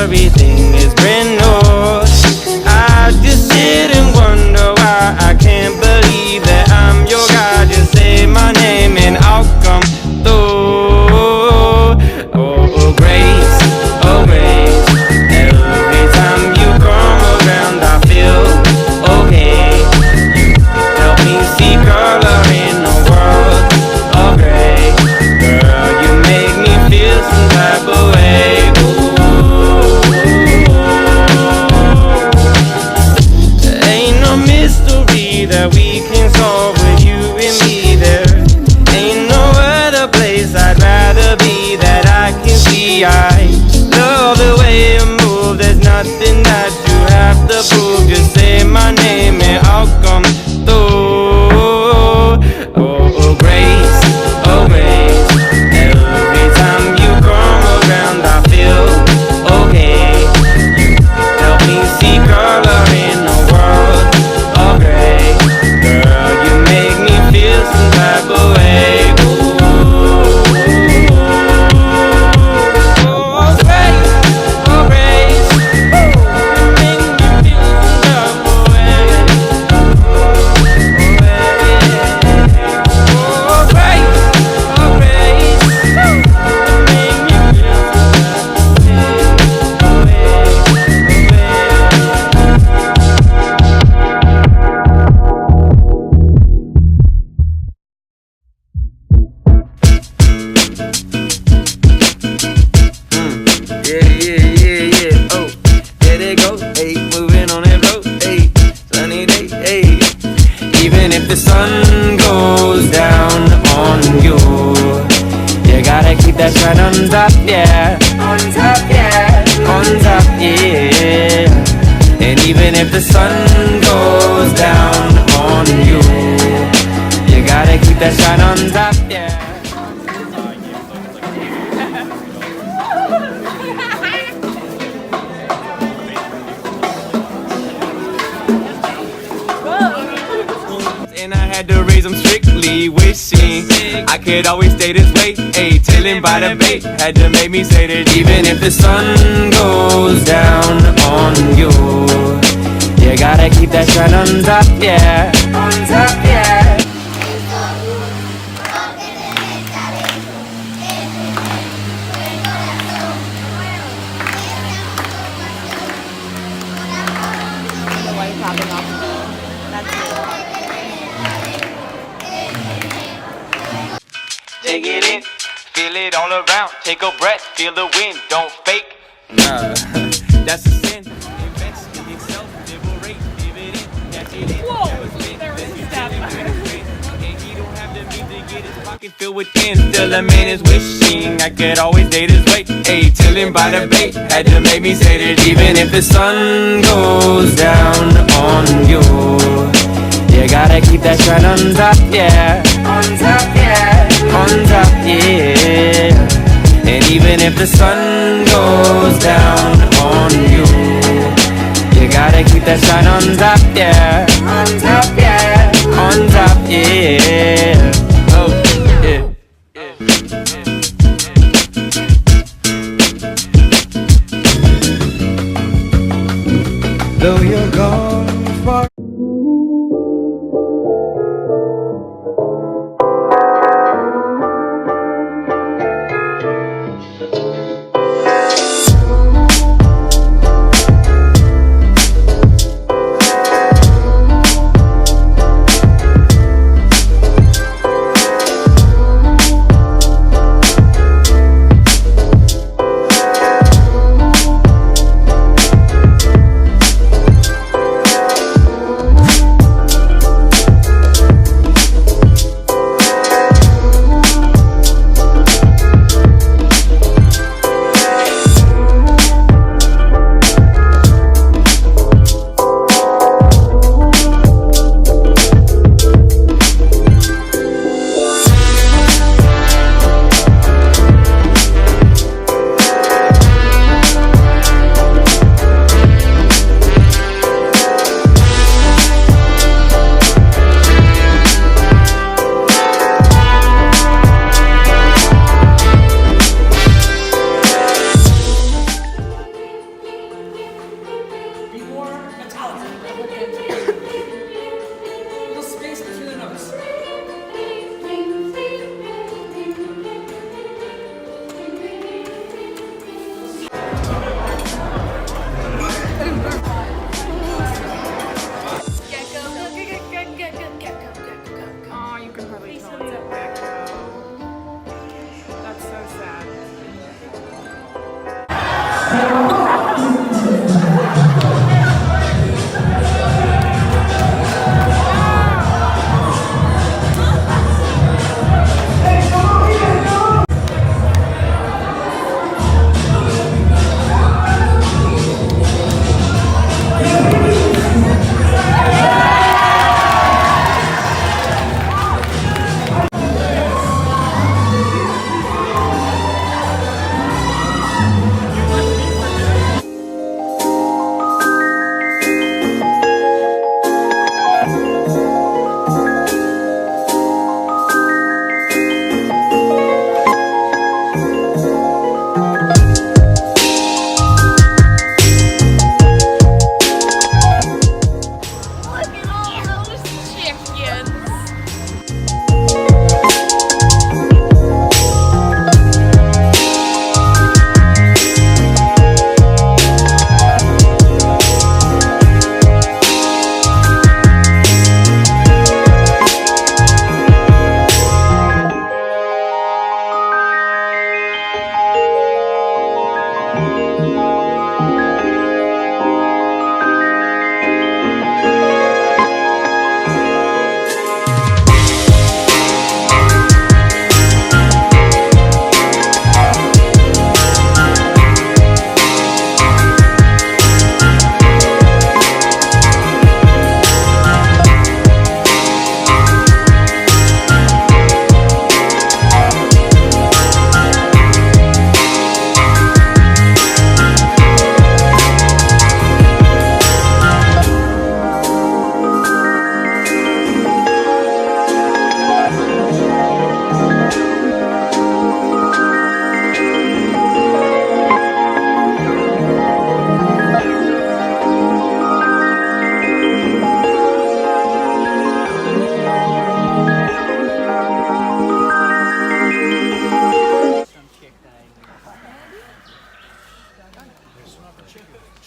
Everything is brand new. I just sit and wonder why I can't believe that I'm your guy. Just say my name and I'll come through. Oh, grace, oh, grace. Every time you come around I feel okay. You help me see color in the world of gray. Girl, you make me feel some type of way. That we can solve with you and me. There ain't no other place I'd rather be that I can see. I love the way you move. There's nothing that you have to prove. Just say my name and I'll come through. Oh, grace, oh, grace. Every time you come around I feel okay. You help me see color in the world of gray. Some type of way. Oh, grace, oh, grace. Make me feel some type of way. Oh, grace, oh, grace. Make me feel some the sun goes down on you, you gotta keep that shine on top, yeah. On top, yeah. On top, yeah. And even if the sun goes down on you, you gotta keep that shine on top, yeah. And I had to raise them strictly wishing I could always stay this way. Ayy, chillin' by the bay. Had to make me say that even if the sun goes down on you, you gotta keep that shine on top, yeah. On top, yeah. Take it in, feel it all around. Take a breath, feel the wind, don't fake. Nah, that's a sin. Invest in yourself, liberate, live it in, catch it in. Whoa, there was a step. And he don't have the means to get his pocket filled with ends. Still a man is wishing I could always stay this way. Ayy, chillin' by the bay. Had to make me say that even if the sun goes down on you, you gotta keep that shine on top, yeah. On top, yeah. On top, yeah. And even if the sun goes down on you, you gotta keep that shine on top, yeah. On top, yeah. On top, yeah. Oh, yeah. Though you're gone far.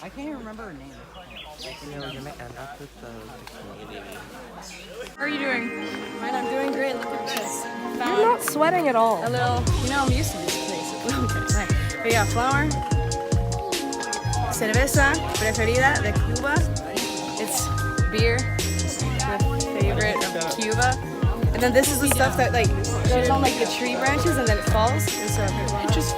I can't even remember her name. How are you doing? Fine, I'm doing great. Look at this. You're not sweating at all. A little, I'm used to this place. Okay. But yeah, flour, cerveza preferida de Cuba. It's beer, the favorite of Cuba. And then this is the stuff that like goes on like the tree branches and then it falls. And so it just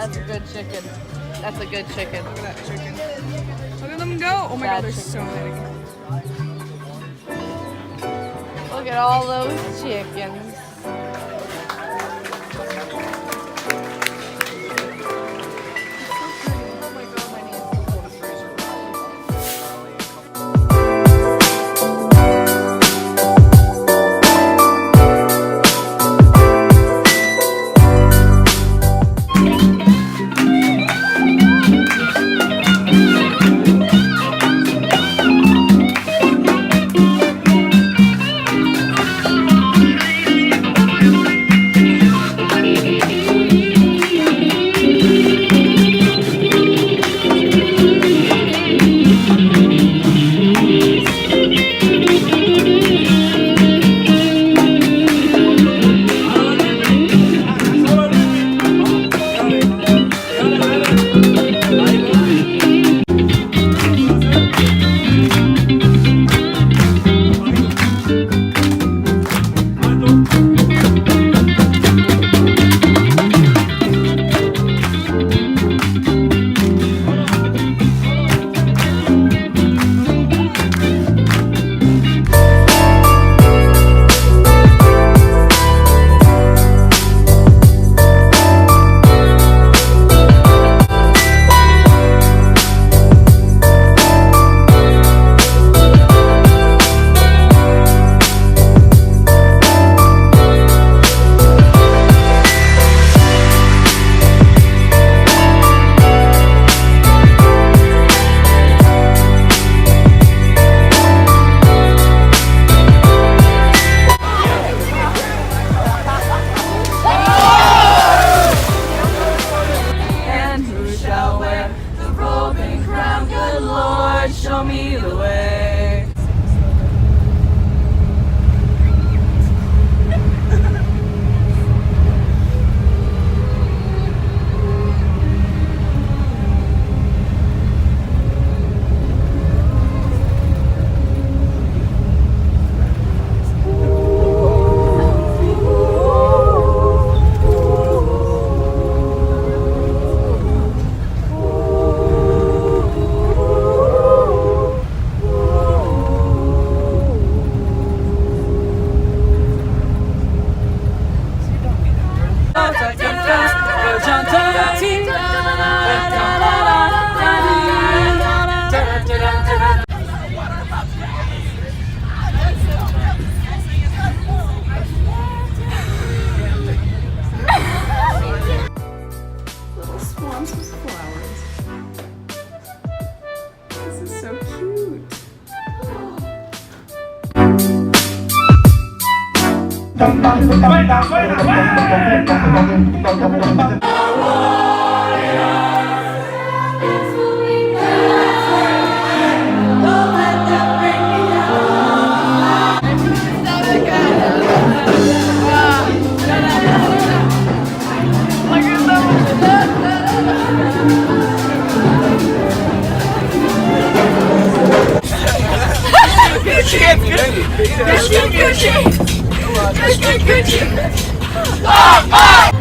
That's a good chicken. That's a good chicken. look at that chicken. Look at them go. Oh my god, there's so many. Look at all those chickens. show me the way. Little swamps with flowers. This is so cute. Gucci!